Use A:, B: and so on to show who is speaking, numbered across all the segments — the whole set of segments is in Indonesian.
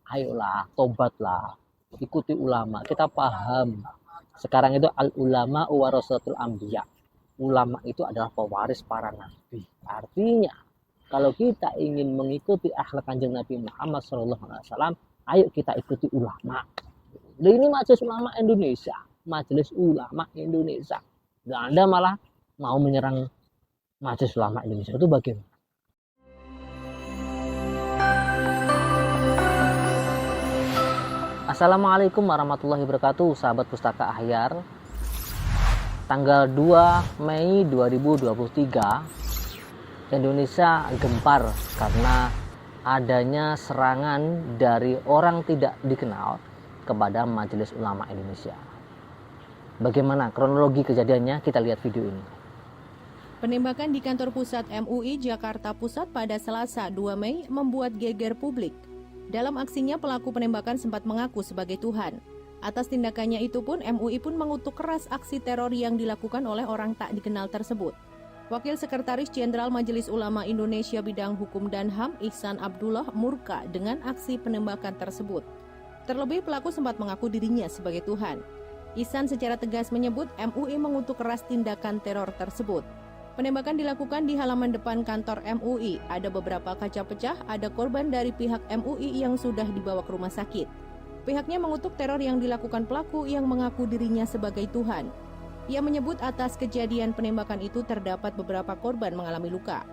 A: Ayolah, tobatlah, ikuti ulama. Kita paham sekarang itu al ulama warasatul anbiya. Ulama itu adalah pewaris para nabi. Artinya, kalau kita ingin mengikuti akhlak kanjeng Nabi Muhammad SAW, ayo kita ikuti ulama. Dan ini majelis ulama Indonesia, majelis ulama Indonesia. Dan Anda malah mau menyerang majelis ulama Indonesia, itu bagaimana? Assalamualaikum warahmatullahi wabarakatuh, sahabat Pustaka Ahyar. Tanggal 2 Mei 2023, Indonesia gempar karena adanya serangan dari orang tidak dikenal kepada Majelis Ulama Indonesia. Bagaimana kronologi kejadiannya? Kita lihat video ini.
B: Penembakan di kantor pusat MUI Jakarta Pusat pada Selasa 2 Mei membuat geger publik. Dalam aksinya, pelaku penembakan sempat mengaku sebagai Tuhan. Atas tindakannya itu pun, MUI pun mengutuk keras aksi teror yang dilakukan oleh orang tak dikenal tersebut. Wakil Sekretaris Jenderal Majelis Ulama Indonesia Bidang Hukum dan HAM, Ihsan Abdullah, murka dengan aksi penembakan tersebut. Terlebih, pelaku sempat mengaku dirinya sebagai Tuhan. Ihsan secara tegas menyebut MUI mengutuk keras tindakan teror tersebut. Penembakan dilakukan di halaman depan kantor MUI. Ada beberapa kaca pecah, ada korban dari pihak MUI yang sudah dibawa ke rumah sakit. Pihaknya mengutuk teror yang dilakukan pelaku yang mengaku dirinya sebagai Tuhan. Ia menyebut atas kejadian penembakan itu terdapat beberapa korban mengalami luka.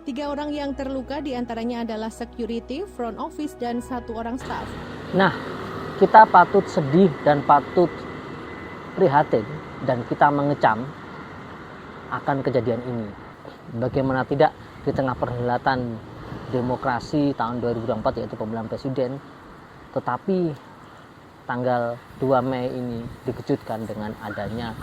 B: 3 orang yang terluka diantaranya adalah security, front office, dan 1 orang staff.
A: Nah, kita patut sedih dan patut prihatin dan kita mengecam akan kejadian ini. Bagaimana tidak, di tengah perhelatan demokrasi tahun 2024 yaitu pemilihan presiden, tetapi tanggal 2 Mei ini dikejutkan dengan adanya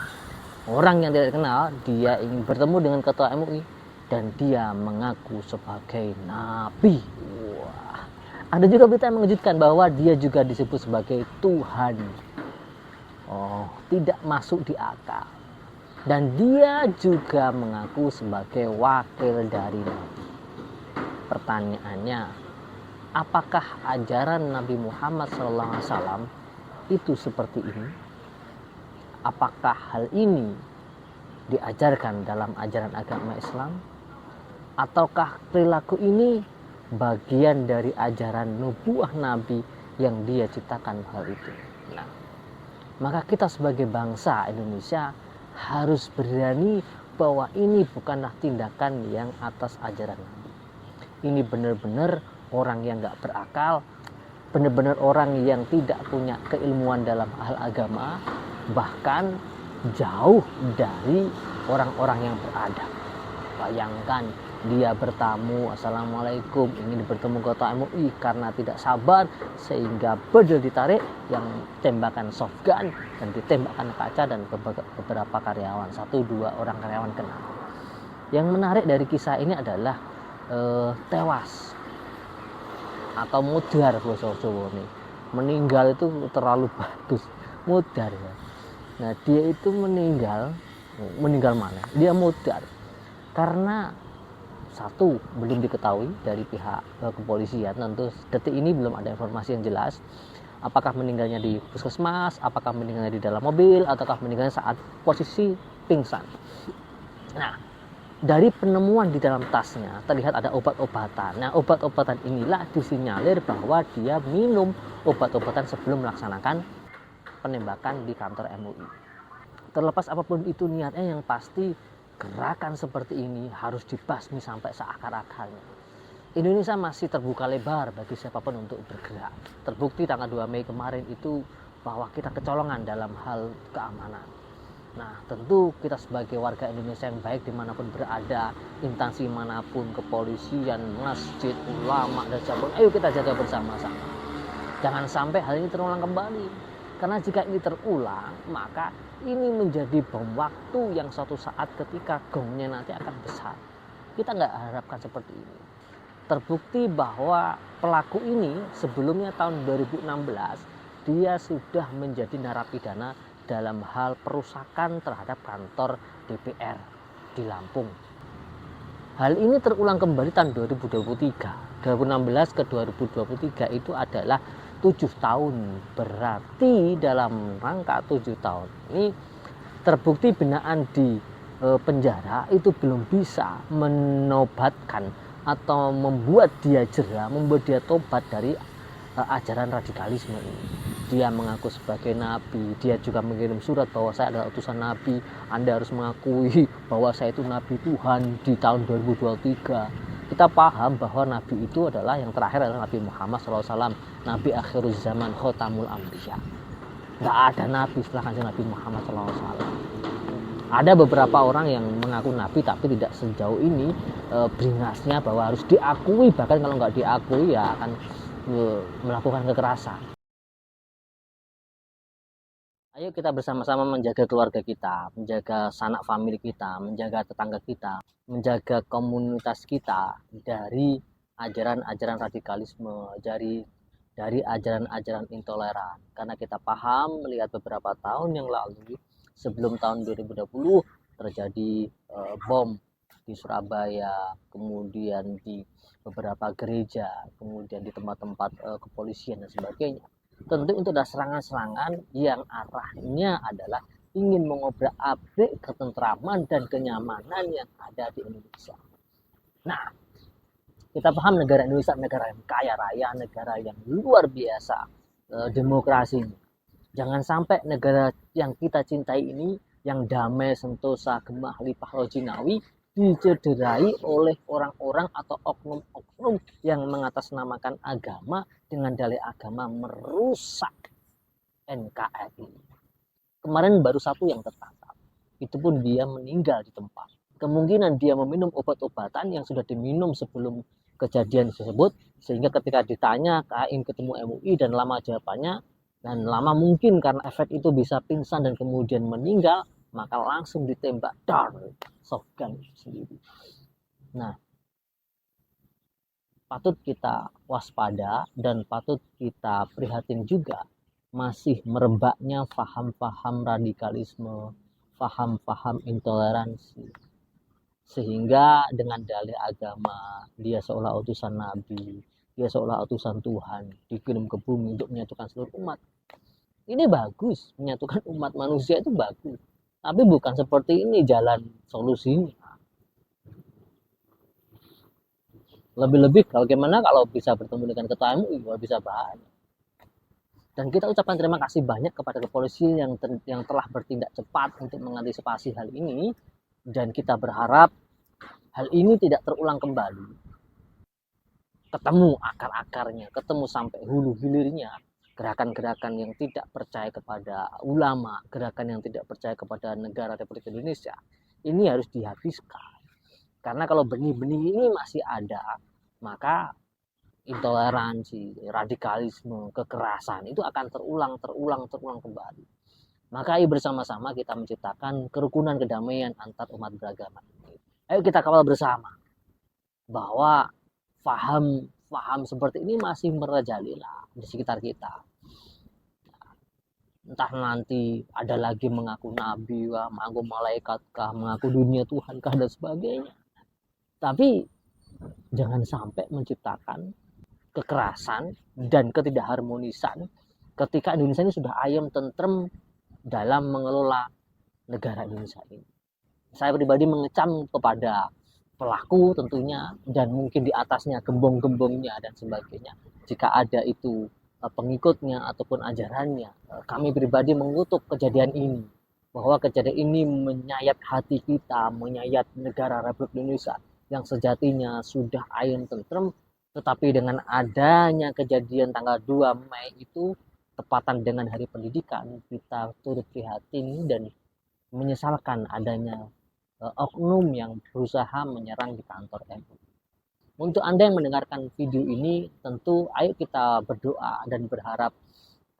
A: orang yang tidak dikenal. Dia ingin bertemu dengan ketua MUI dan dia mengaku sebagai nabi. Wah. Ada juga berita yang mengejutkan bahwa dia juga disebut sebagai Tuhan. Tidak masuk di akal. Dan dia juga mengaku sebagai wakil dari Nabi. Pertanyaannya, apakah ajaran Nabi Muhammad SAW itu seperti ini? Apakah hal ini diajarkan dalam ajaran agama Islam? Ataukah perilaku ini bagian dari ajaran nubuah Nabi yang dia ciptakan hal itu? Nah, maka kita sebagai bangsa Indonesia harus berani bahwa ini bukanlah tindakan yang atas ajaran Nabi. Ini benar-benar orang yang gak berakal, benar-benar orang yang tidak punya keilmuan dalam hal agama, bahkan jauh dari orang-orang yang beradab. Bayangkan dia bertamu, assalamualaikum, ingin bertemu ketua MUI, karena tidak sabar sehingga bedel ditarik, yang tembakan softgun dan ditembakkan kaca dan beberapa karyawan, 1-2 orang karyawan kena. Yang menarik dari kisah ini adalah tewas atau mudar, basa Jawa nih. Meninggal itu terlalu bagus, mudar ya. Nah, dia itu meninggal mana? Dia mudar karena satu, belum diketahui dari pihak kepolisian. Tentu detik ini belum ada informasi yang jelas. Apakah meninggalnya di puskesmas, apakah meninggalnya di dalam mobil, ataukah meninggalnya saat posisi pingsan. Nah, dari penemuan di dalam tasnya terlihat ada obat-obatan. Nah, obat-obatan inilah disinyalir bahwa dia minum obat-obatan sebelum melaksanakan penembakan di kantor MUI. Terlepas apapun itu niatnya, yang pasti gerakan seperti ini harus dibasmi sampai seakar-akarnya. Indonesia masih terbuka lebar bagi siapapun untuk bergerak. Terbukti tanggal 2 Mei kemarin itu bahwa kita kecolongan dalam hal keamanan. Nah, tentu kita sebagai warga Indonesia yang baik dimanapun berada, instansi manapun, kepolisian, masjid, ulama, dan siapapun, ayo kita jaga bersama-sama. Jangan sampai hal ini terulang kembali. Karena jika ini terulang, maka ini menjadi bom waktu yang suatu saat ketika gongnya nanti akan besar. Kita nggak harapkan seperti ini. Terbukti bahwa pelaku ini sebelumnya tahun 2016, dia sudah menjadi narapidana dalam hal perusakan terhadap kantor DPR di Lampung. Hal ini terulang kembali tahun 2023. 2016 ke 2023 itu adalah 7 tahun. Berarti dalam rangka 7 tahun ini terbukti binaan di penjara itu belum bisa menobatkan atau membuat dia jera, membuat dia tobat dari ajaran radikalisme ini. Dia mengaku sebagai nabi, dia juga mengirim surat bahwa saya adalah utusan nabi, Anda harus mengakui bahwa saya itu nabi Tuhan di tahun 2023. Kita paham bahwa nabi itu adalah yang terakhir adalah Nabi Muhammad SAW, nabi akhirul zaman, khotamul anbiya. Nggak ada nabi setelah kanjeng Nabi Muhammad SAW. Ada beberapa orang yang mengaku nabi tapi tidak sejauh ini beringasnya bahwa harus diakui, bahkan kalau nggak diakui ya akan melakukan kekerasan. Ayo kita bersama-sama menjaga keluarga kita, menjaga sanak famili kita, menjaga tetangga kita, menjaga komunitas kita dari ajaran-ajaran radikalisme, dari ajaran-ajaran intoleran. Karena kita paham melihat beberapa tahun yang lalu, sebelum tahun 2020 terjadi bom di Surabaya, kemudian di beberapa gereja, kemudian di tempat-tempat kepolisian dan sebagainya. Tentu itu adalah serangan-serangan yang arahnya adalah ingin mengobrak-abrik ketentraman dan kenyamanan yang ada di Indonesia. Nah, kita paham negara Indonesia negara yang kaya raya, negara yang luar biasa demokrasinya. Jangan sampai negara yang kita cintai ini, yang damai, sentosa, gemah, lipah, rojinawi, dicederai oleh orang-orang atau oknum-oknum yang mengatasnamakan agama dengan dalih agama merusak NKRI. Kemarin baru satu yang tertangkap, itu pun dia meninggal di tempat. Kemungkinan dia meminum obat-obatan yang sudah diminum sebelum kejadian tersebut, sehingga ketika ditanya KAIM ketemu MUI dan lama jawabannya, dan lama mungkin karena efek itu bisa pingsan dan kemudian meninggal, maka langsung ditembak dar shotgun sendiri. Nah, patut kita waspada dan patut kita prihatin juga masih merebaknya paham-paham radikalisme, paham-paham intoleransi, sehingga dengan dalih agama dia seolah utusan nabi, dia seolah utusan Tuhan dikirim ke bumi untuk menyatukan seluruh umat. Ini bagus, menyatukan umat manusia itu bagus. Tapi bukan seperti ini jalan solusinya. Lebih-lebih bagaimana kalau bisa bertemu dengan ketua MUI, bisa banyak. Dan kita ucapkan terima kasih banyak kepada kepolisian yang telah bertindak cepat untuk mengantisipasi hal ini. Dan kita berharap hal ini tidak terulang kembali. Ketemu akar-akarnya, ketemu sampai hulu hilirnya. Gerakan-gerakan yang tidak percaya kepada ulama, gerakan yang tidak percaya kepada negara Republik Indonesia, ini harus dihabiskan. Karena kalau benih-benih ini masih ada, maka intoleransi, radikalisme, kekerasan itu akan terulang kembali. Maka ayo bersama-sama kita menciptakan kerukunan kedamaian antar umat beragama. Ayo kita kawal bersama bahwa paham seperti ini masih merajalela di sekitar kita. Entah nanti ada lagi mengaku nabi, mengaku malaikat kah, mengaku dunia Tuhan kah dan sebagainya. Tapi jangan sampai menciptakan kekerasan dan ketidakharmonisan ketika Indonesia ini sudah ayam tentrem dalam mengelola negara Indonesia ini. Saya pribadi mengecam kepada pelaku tentunya, dan mungkin di atasnya gembong-gembongnya dan sebagainya. Jika ada itu pengikutnya ataupun ajarannya, kami pribadi mengutuk kejadian ini, bahwa kejadian ini menyayat hati kita, menyayat negara Republik Indonesia yang sejatinya sudah ayem tentrem, tetapi dengan adanya kejadian tanggal 2 Mei itu tepatan dengan Hari Pendidikan, kita turut prihatin dan menyesalkan adanya oknum yang berusaha menyerang di kantor MUI. Untuk Anda yang mendengarkan video ini, tentu ayo kita berdoa dan berharap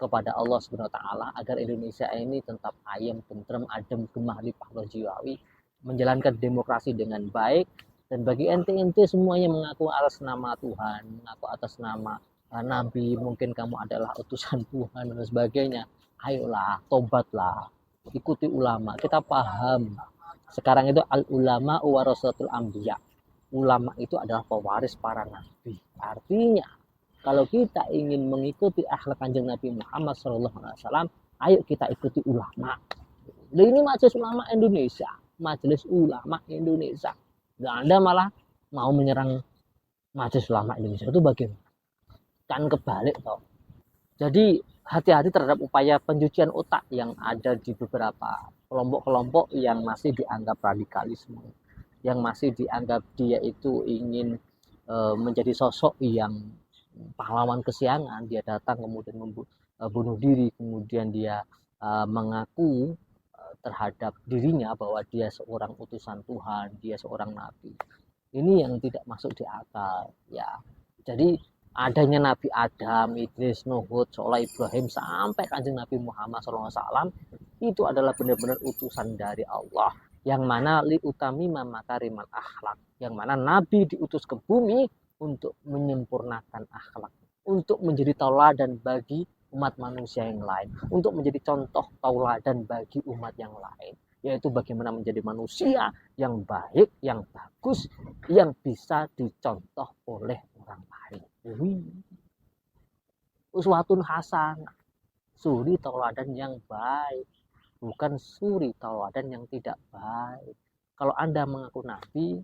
A: kepada Allah Subhanahu wa taala agar Indonesia ini tetap ayem, tentrem, adem, gemah, lipah, rojiwawi, menjalankan demokrasi dengan baik. Dan bagi ente-ente semuanya mengaku atas nama Tuhan, mengaku atas nama Nabi, mungkin kamu adalah utusan Tuhan dan sebagainya, ayolah, tobatlah, ikuti ulama. Kita paham sekarang itu al ulama warasatul anbiya, ulama itu adalah pewaris para nabi. Artinya Kalau kita ingin mengikuti akhlak Kanjeng Nabi Muhammad SAW, ayo kita ikuti ulama. Nah, ini Majelis Ulama Indonesia, Majelis Ulama Indonesia. Nah, Anda malah mau menyerang Majelis Ulama Indonesia, itu bagaimana? Kan kebalik toh. Jadi hati-hati terhadap upaya pencucian otak yang ada di beberapa kelompok-kelompok yang masih dianggap radikalisme, yang masih dianggap dia itu ingin menjadi sosok yang pahlawan kesiangan. Dia datang kemudian bunuh diri, kemudian dia mengaku terhadap dirinya bahwa dia seorang utusan Tuhan, dia seorang nabi. Ini yang tidak masuk di akal ya. Jadi adanya Nabi Adam, Idris, Nuh, Soleh, Ibrahim sampai Kanjeng Nabi Muhammad SAW itu adalah benar-benar utusan dari Allah, yang mana li utami makarimal akhlak, yang mana Nabi diutus ke bumi untuk menyempurnakan akhlak, untuk menjadi tauladan bagi umat manusia yang lain, untuk menjadi contoh tauladan bagi umat yang lain, yaitu bagaimana menjadi manusia yang baik, yang bagus, yang bisa dicontoh oleh orang lain. Uswatun hasanah, suri tauladan yang baik, bukan suri tauladan yang tidak baik. Kalau Anda mengaku nabi,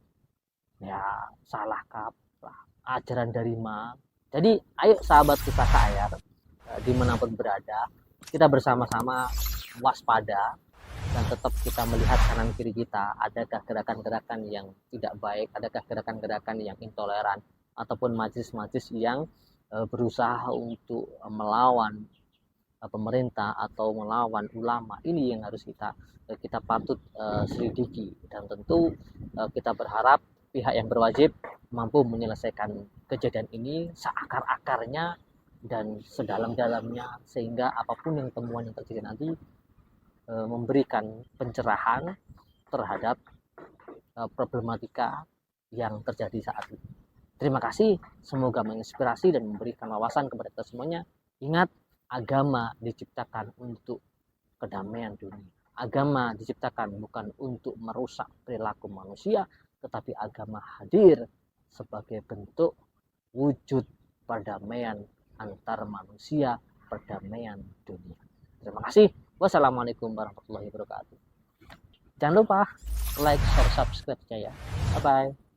A: ya salah kaprah, ajaran dari mana? Jadi ayo sahabat kita kayar, dimanapun berada, kita bersama-sama waspada dan tetap kita melihat kanan kiri kita, adakah gerakan-gerakan yang tidak baik, adakah gerakan-gerakan yang intoleran, ataupun majelis-majelis yang berusaha untuk melawan pemerintah atau melawan ulama. Ini yang harus kita patut selidiki, dan tentu kita berharap pihak yang berwajib mampu menyelesaikan kejadian ini seakar-akarnya dan sedalam-dalamnya, sehingga apapun yang temuan yang terjadi nanti memberikan pencerahan terhadap problematika yang terjadi saat ini. Terima kasih, semoga menginspirasi dan memberikan wawasan kepada kita semuanya. Ingat, agama diciptakan untuk kedamaian dunia. Agama diciptakan bukan untuk merusak perilaku manusia, tetapi agama hadir sebagai bentuk wujud perdamaian antar manusia, perdamaian dunia. Terima kasih. Wassalamualaikum warahmatullahi wabarakatuh. Jangan lupa like, share, subscribe saya. Bye-bye.